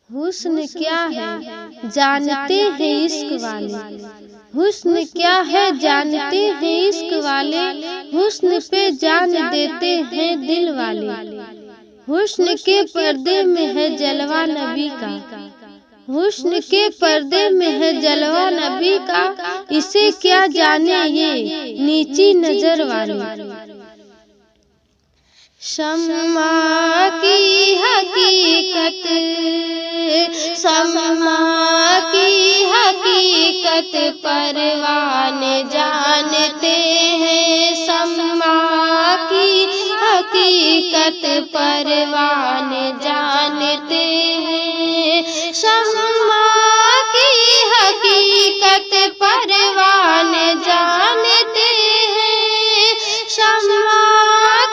हुस्न क्या है जानते हैं इश्क वाले, हुस्न क्या है जानते हैं इश्क वाले, हुस्न पे जान देते हैं दिल वाले। हुस्न के पर्दे में है जलवा नबी का, हुस्न के पर्दे में है जलवा नबी का, इसे क्या जाने ये नीची नजर वाले। शम्मा की हकीकत, शम्मा की हकीकत परवाने जानते हैं, शम्मा की हकीकत परवाने जानते हैं, शम्मा की हकीकत परवाने जानते हैं, शम्मा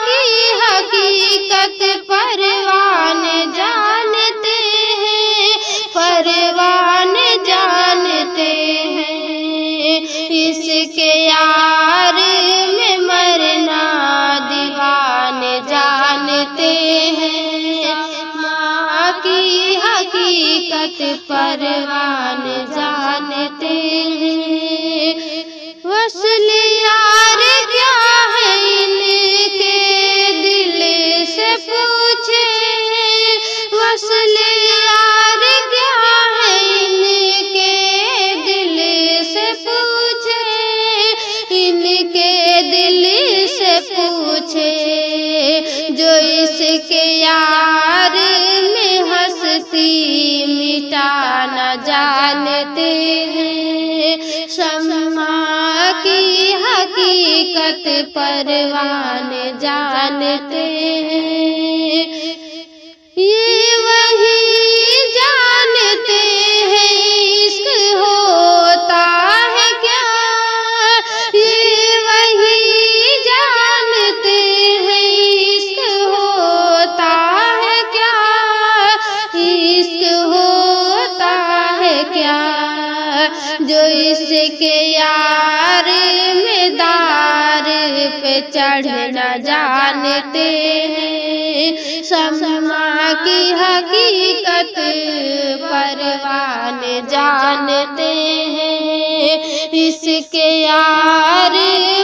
की हकीकत परवाने जानते हैं, परवाने जानते हैं। इसके यार में मरना दीवाने जानते हैं, माँ की हकीकत परवाने जानते हैं। वसल यार क्या है इनके दिल से पूछे, वसल यार क्या है इनके दिल से पूछे, इनके दिल से पूछे, जो इसके यार में हंसती मिटाना जानते हैं, शम्मा की हकीकत परवाने जानते हैं। ये वही जानते हैं इश्क होता है क्या, ये वही जानते हैं इश्क होता है क्या, इश्क होता है क्या, जो इसके यार में दार पे चढ़ना जानते हैं, शम्मा की हकीकत परवाने जानते हैं। इसके यार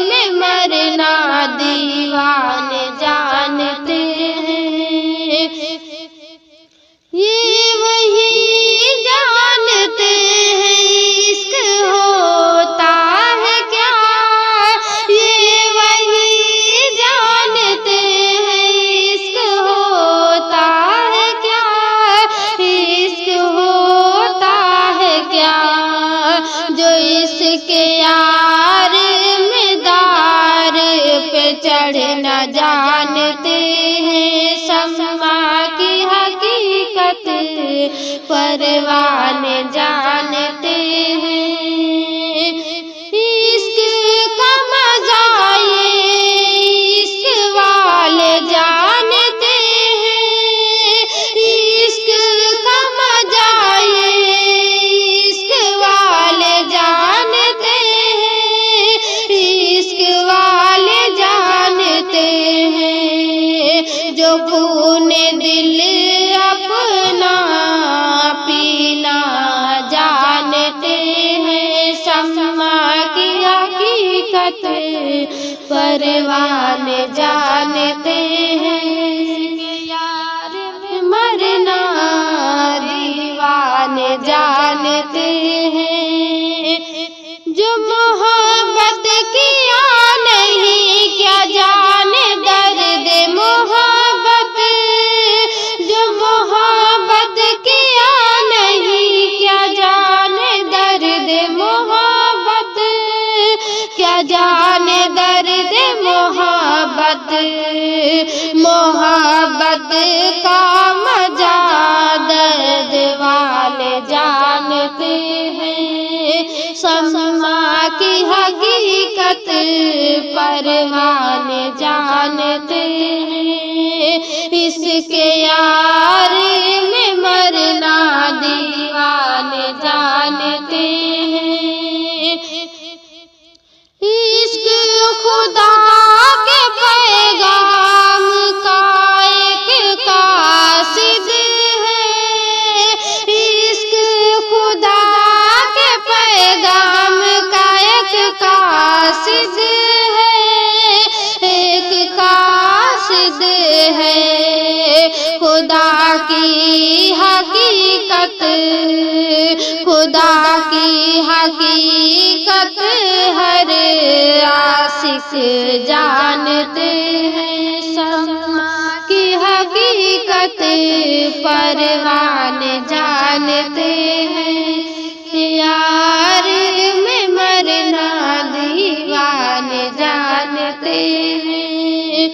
में मरना दीवाने जानते हैं। ये वही जानते हैं इश्क होता है क्या, ये वही जानते हैं इश्क होता है क्या, इश्क होता है क्या, जो इसके यार में दार पे चढ़ना जानते हैं, शम्मा की हकीकत परवाने जानते हैं। इश्क का मजा ये इश्क वाले जानते हैं, इश्क का मजा ये इश्क वाले जानते हैं, इश्क वाले जानते हैं, जो खूने दिल अपना पीना जानते हैं, शम्मा की हकीकत परवाने जानते हैं। यार में मरना दीवाने जानते हैं, जो मोहब्बत किया नहीं क्या जाने दर्द मोहब्बत, जो मोहब्बत किया नहीं क्या जाने दर्द मोहब्बत, क्या जाने दर्द मोहब्बत, मोहब्बत का मजा दर्द वाले जानते हैं, शम्मा की हकीकत परवाने जानते हैं। इसके यार में मरना दीवाने जानते हैं। इश्क खुदा के पैगाम का एक कासिद है, कासिद है, एक कासिद है। खुदा की हकीकत, खुदा की हकीकत हर आशिक जानते हैं। समा की हकीकत परवान जानते हैं। यार में मरना दीवान जानते हैं।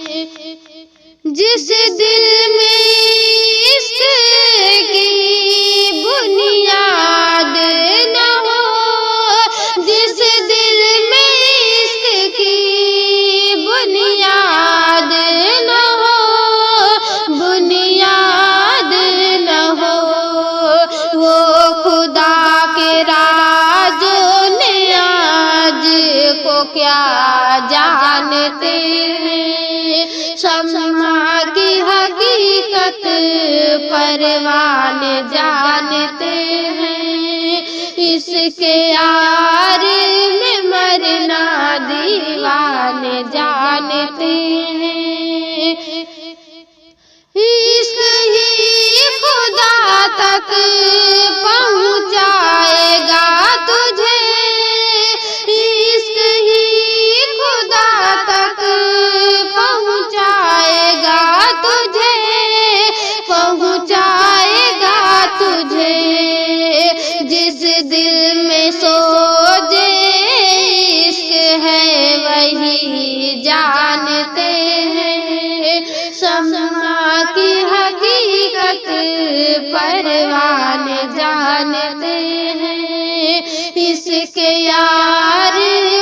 जिस दिल में इश्क की बुनियाद न हो, जिस दिल में इश्क की बुनियाद न हो, बुनियाद न हो, वो खुदा के राजों ने आज को क्या जानते हैं। शम्मा की हकीकत परवान जानते हैं। इसके यार में मरना दीवान जानते हैं। इश्क ही खुदा तक पहुँचाएगा तुझे, इश्क ही खुदा तक पहुँचाएगा तुझे, पहुँचाएगा तुझे। जिस दिल में सोजे इश्क है वही जानते हैं। शम्मा की हकीकत परवान जानते हैं। इसके यार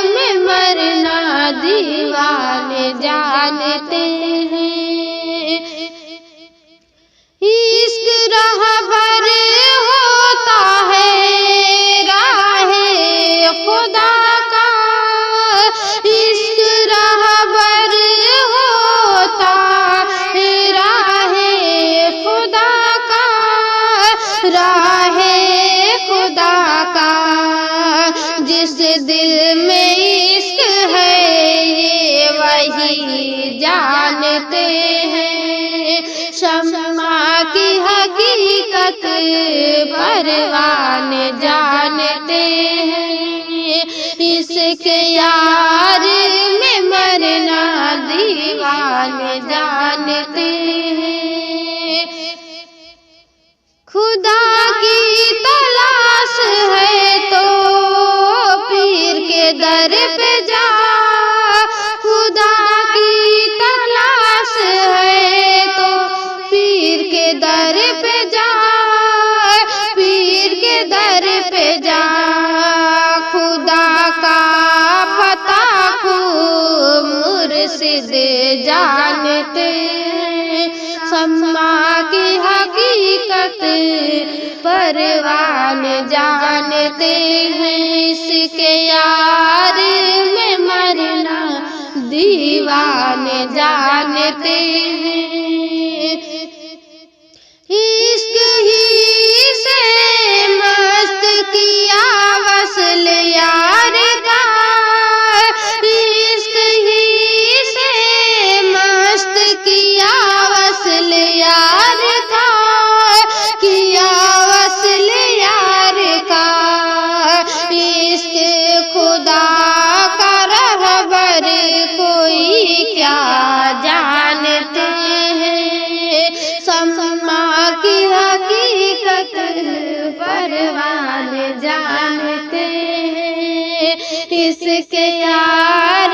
में मरना दीवान जानते हैं। इश्क रहबर होता है राहे खुदा का, इश्क रहबर होता है राहे खुदा का, राहे खुदा का। जिस दिल में इश्क है वही जानते हैं। शम्मा की हकीकत परवान जानते हैं। इसके यार में मरना दीवान जानते हैं। खुदा की तलाश है तो पीर के दर पे जा, खुदा की तलाश है तो पीर के दर पे जा, पीर के दर पे जा। खुदा का पता खूब मुर्शिद जानते हैं। शम्मा की हकीकत परवान जानते हैं। इसके यार में मरना दीवान जानते हैं। इश्क ही से मस्त किया वसल यार का, इश्क ही से मस्त किया वसल यार का, किया वसल यार का। इश्क खुदा का रहबर कोई क्या जानते हैं। शम्मा की हकीकत परवान जानते हैं। इसके यार